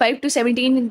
5 to 17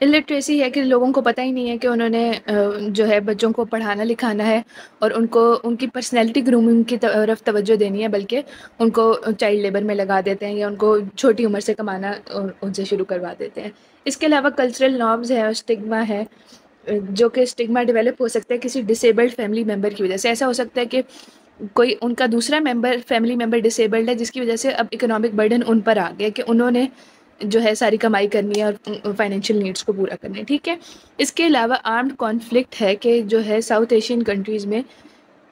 illiteracy ہے کہ لوگوں کو پتہ ہی نہیں ہے کہ انہوں نے جو ہے بچوں کو پڑھانا لکھانا ہے اور ان کو ان کی پرسنالٹی گرومنگ کی طرف توجہ دینی ہے، بلکہ ان کو چائلڈ لیبر میں لگا دیتے ہیں یا ان کو چھوٹی عمر سے کمانا ان سے شروع کروا دیتے ہیں۔ اس کے علاوہ کلچرل نارمز ہے اور اسٹگما ہے، جو کہ اسٹگما ڈیولپ ہو سکتا ہے کسی ڈسیبلڈ فیملی ممبر کی وجہ سے۔ ایسا ہو سکتا ہے کہ کوئی ان کا دوسرا فیملی ممبر ڈسیبلڈ ہے، جس کی وجہ سے اب اکنامک برڈن ان پر آ گیا کہ انہوں نے جو ہے ساری کمائی کرنی ہے اور فائنینشیل نیڈس کو پورا کرنا ہے، ٹھیک ہے۔ اس کے علاوہ آرمڈ کانفلکٹ ہے کہ جو ہے ساؤتھ ایشین کنٹریز میں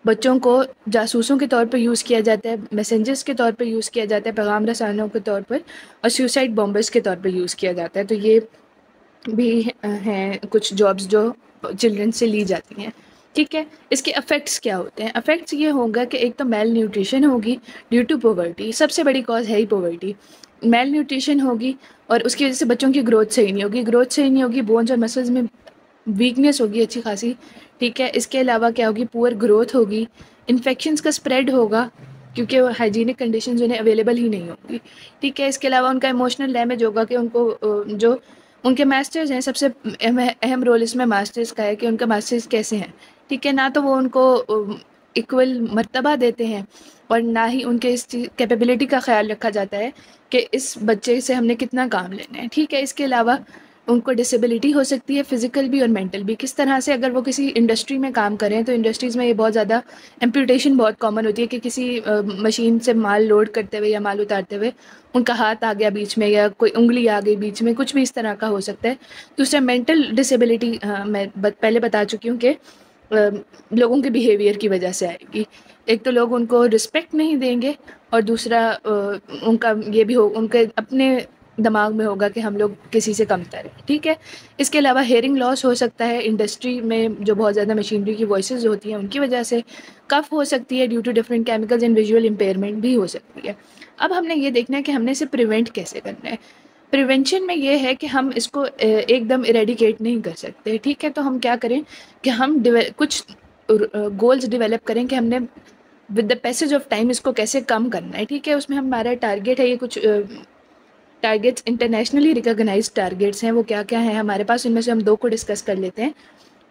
بچوں کو جاسوسوں کے طور پر یوز کیا جاتا ہے، میسنجرز کے طور پر یوز کیا جاتا ہے، پیغام رسانوں کے طور پر، اور سیوسائڈ بامبرز کے طور پر یوز کیا جاتا ہے۔ تو یہ بھی ہیں کچھ جابس جو چلڈرن سے لی جاتی ہیں، ٹھیک ہے۔ اس کے افیکٹس کیا ہوتے ہیں؟ افیکٹس یہ ہوگا کہ ایک تو میل نیوٹریشن ہوگی ڈیو ٹو پاورٹی، سب سے بڑی کاز ہے ہی پاورٹی۔ میل نیوٹریشن ہوگی اور اس کی وجہ سے بچوں کی گروتھ صحیح نہیں ہوگی، بونز اور مسلز میں ویکنیس ہوگی اچھی خاصی، ٹھیک ہے۔ اس کے علاوہ کیا ہوگی؟ پور گروتھ ہوگی، انفیکشنز کا اسپریڈ ہوگا کیونکہ ہائیجینک کنڈیشنز انہیں اویلیبل ہی نہیں ہوگی، ٹھیک ہے۔ اس کے علاوہ ان کا ایموشنل ڈیمیج ہوگا کہ ان کو جو ان کے ماسٹرز ہیں، سب سے اہم رول اس میں ماسٹرز کا ہے کہ ان کا ماسٹرز کیسے ہیں، ٹھیک ہے۔ نہ تو وہ ان کو ایکول مرتبہ دیتے ہیں اور نہ ہی ان کے اس کیپیبلٹی کا خیال رکھا جاتا ہے کہ اس بچے سے ہم نے کتنا کام لینا ہے، ٹھیک ہے۔ اس کے علاوہ ان کو ڈسیبلٹی ہو سکتی ہے فزیکل بھی اور مینٹل بھی۔ کس طرح سے؟ اگر وہ کسی انڈسٹری میں کام کریں تو انڈسٹریز میں یہ بہت زیادہ ایمپوٹیشن بہت کامن ہوتی ہے کہ کسی مشین سے مال لوڈ کرتے ہوئے یا مال اتارتے ہوئے ان کا ہاتھ آ گیا بیچ میں یا کوئی انگلی آ گئی بیچ میں، کچھ بھی اس طرح کا ہو سکتا ہے۔ دوسرا مینٹل ڈسیبلٹی میں پہلے بتا چکی ہوں کہ لوگوں کے بیہیویئر کی وجہ سے آئے گی۔ ایک تو لوگ ان کو رسپیکٹ نہیں دیں گے اور دوسرا ان کا یہ بھی ہو، ان کے اپنے دماغ میں ہوگا کہ ہم لوگ کسی سے کم تر ہیں، ٹھیک ہے۔ اس کے علاوہ ہیئرنگ لاس ہو سکتا ہے، انڈسٹری میں جو بہت زیادہ مشینری کی وائسز ہوتی ہیں ان کی وجہ سے، کف ہو سکتی ہے due to different chemicals and visual impairment بھی ہو سکتی ہے۔ اب ہم نے یہ دیکھنا ہے کہ ہم نے اسے پریونٹ کیسے کرنا ہے۔ پریونشن میں یہ ہے کہ ہم اس کو ایک دم ایریڈیکیٹ نہیں کر سکتے، ٹھیک ہے۔ تو ہم کیا کریں کہ ہم کچھ گولز ڈیولپ کریں کہ ہم نے with the passage of time اس کو کیسے کم کرنا ہے، ٹھیک ہے۔ اس میں ہمارا ٹارگیٹ ہے، یہ کچھ ٹارگیٹس انٹرنیشنلی ریکگنائزڈ ٹارگیٹس ہیں، وہ کیا کیا ہیں ہمارے پاس، ان میں سے ہم دو کو ڈسکس کر لیتے ہیں۔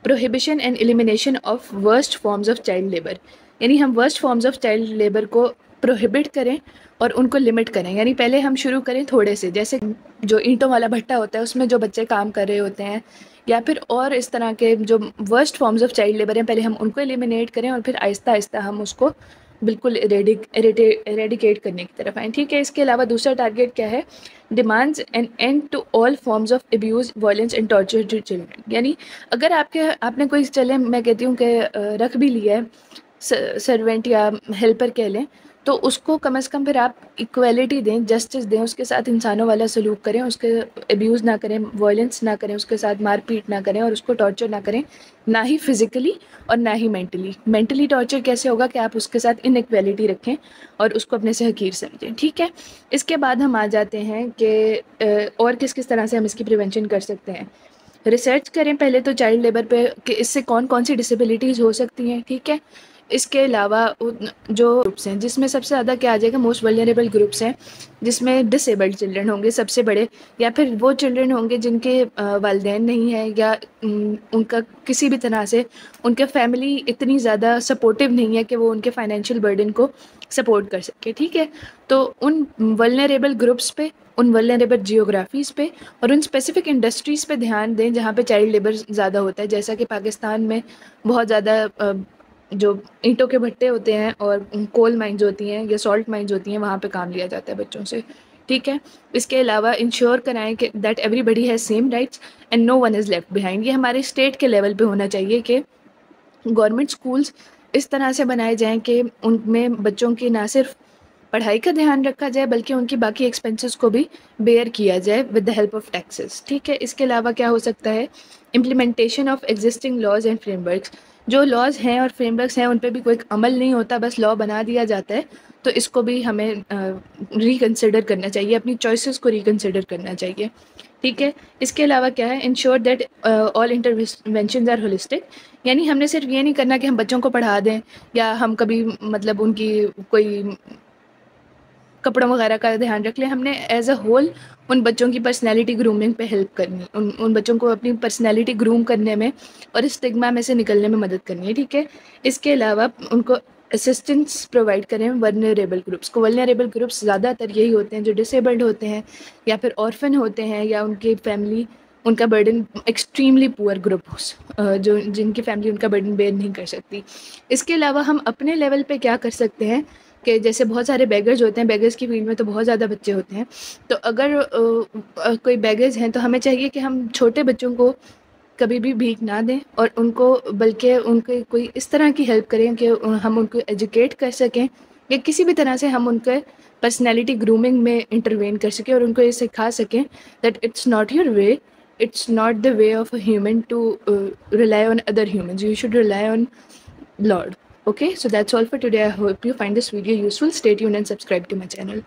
Prohibition and elimination of worst forms of child labour, یعنی ہم worst forms of child labour کو پروہیبٹ کریں اور ان کو لمٹ کریں۔ یعنی پہلے ہم شروع کریں تھوڑے سے، جیسے جو اینٹوں والا بھٹا ہوتا ہے اس میں جو بچے کام کر رہے ہوتے ہیں، یا پھر اور اس طرح کے جو worst forms of child labour ہیں، پہلے ہم ان کو ایلیمینیٹ کریں اور پھر آہستہ آہستہ ہم اس کو بالکل ایریڈیکیٹ کرنے کی طرف آئیں، ٹھیک ہے۔ اس کے علاوہ دوسرا ٹارگیٹ کیا ہے؟ Demands an end to all forms of abuse, violence and torture to children. یعنی اگر آپ نے کوئی چلے میں کہتی ہوں کہ رکھ بھی لیا ہے سرونٹ یا ہیلپر کہہ لیں، تو اس کو کم از کم پھر آپ ایکویلٹی دیں، جسٹس دیں، اس کے ساتھ انسانوں والا سلوک کریں، اس کے ابیوز نہ کریں، وائلنس نہ کریں، اس کے ساتھ مار پیٹ نہ کریں اور اس کو ٹارچر نہ کریں، نہ ہی فزیکلی اور نہ ہی مینٹلی ٹارچر کیسے ہوگا کہ آپ اس کے ساتھ ان ایکویلٹی رکھیں اور اس کو اپنے سے حقیر سمجھیں، ٹھیک ہے۔ اس کے بعد ہم آ جاتے ہیں کہ اور کس طرح سے ہم اس کی پریونشن کر سکتے ہیں۔ ریسرچ کریں پہلے تو چائلڈ لیبر پہ کہ اس سے کون کون سی ڈسیبلٹیز ہو سکتی ہیں، ٹھیک ہے۔ اس کے علاوہ جو گروپس ہیں جس میں سب سے زیادہ کیا آ جائے گا، موسٹ ولنریبل گروپس ہیں جس میں ڈسیبلڈ چلڈرن ہوں گے سب سے بڑے، یا پھر وہ چلڈرن ہوں گے جن کے والدین نہیں ہیں یا ان کا کسی بھی طرح سے ان کے فیملی اتنی زیادہ سپورٹیو نہیں ہے کہ وہ ان کے فائنینشیل برڈن کو سپورٹ کر سکے، ٹھیک ہے۔ تو ان ولنریبل گروپس پہ، ان ولنریبل جیوگرافیز پہ اور ان اسپیسیفک انڈسٹریز پہ دھیان دیں جہاں پہ چائلڈ لیبر زیادہ ہوتا ہے، جیسا کہ پاکستان میں بہت زیادہ جو اینٹوں کے بھٹے ہوتے ہیں اور کول مائنز ہوتی ہیں یا سالٹ مائنز ہوتی ہیں، وہاں پہ کام لیا جاتا ہے بچوں سے، ٹھیک ہے۔ اس کے علاوہ انشور کرائیں کہ that everybody has same rights and no one is left behind. یہ ہمارے اسٹیٹ کے لیول پہ ہونا چاہیے کہ گورنمنٹ اسکولس اس طرح سے بنائے جائیں کہ ان میں بچوں کی نہ صرف پڑھائی کا دھیان رکھا جائے بلکہ ان کی باقی ایکسپینسز کو بھی بیئر کیا جائے with the help of taxes, ٹھیک ہے۔ اس کے علاوہ کیا ہو سکتا ہے؟ Implementation of existing laws and frame works. جو لاز ہیں اور فریم ورکس ہیں ان پہ بھی کوئی عمل نہیں ہوتا، بس لا بنا دیا جاتا ہے، تو اس کو بھی ہمیں ریکنسیڈر کرنا چاہیے، اپنی چوائسیز کو ریکنسیڈر کرنا چاہیے، ٹھیک ہے۔ اس کے علاوہ کیا ہے؟ Ensure that all interventions are holistic, یعنی ہم نے صرف یہ نہیں کرنا کہ ہم بچوں کو پڑھا دیں یا ہم کبھی مطلب ان کی کوئی کپڑوں وغیرہ کا دھیان رکھ لیں. ہم نے ایز اے ہول ان بچوں کی پرسنالٹی گرومنگ پہ ہیلپ کرنی, ان بچوں کو اپنی پرسنالٹی گروم کرنے میں اور اسٹگما میں سے نکلنے میں مدد کرنی ہے, ٹھیک ہے. اس کے علاوہ ان کو اسسٹنس پرووائڈ کریں ورنریبل گروپس کو. ورنریبل گروپس زیادہ تر یہی ہوتے ہیں جو ڈسیبلڈ ہوتے ہیں یا پھر آرفن ہوتے ہیں, یا ان کی فیملی ان کا برڈن ایکسٹریملی پور گروپس جو جن کی فیملی ان کا برڈن بیئر نہیں کر سکتی. اس کے علاوہ ہم اپنے لیول پہ کیا کر سکتے ہیں کہ جیسے بہت سارے بیگرز ہوتے ہیں, بیگرز کی فیلڈ میں تو بہت زیادہ بچے ہوتے ہیں, تو اگر کوئی بیگرز ہیں تو ہمیں چاہیے کہ ہم چھوٹے بچوں کو کبھی بھی بھیک نہ دیں, اور ان کو بلکہ ان کے کوئی اس طرح کی ہیلپ کریں کہ ہم ان کو ایجوکیٹ کر سکیں, یا کسی بھی طرح سے ہم ان کے پرسنالٹی گرومنگ میں انٹروین کر سکیں اور ان کو یہ سکھا سکیں that it's not your way, it's not the way of a human to rely on other humans. You should rely on Lord. Okay, so that's all for today. I hope you find this video useful. Stay tuned and subscribe to my channel.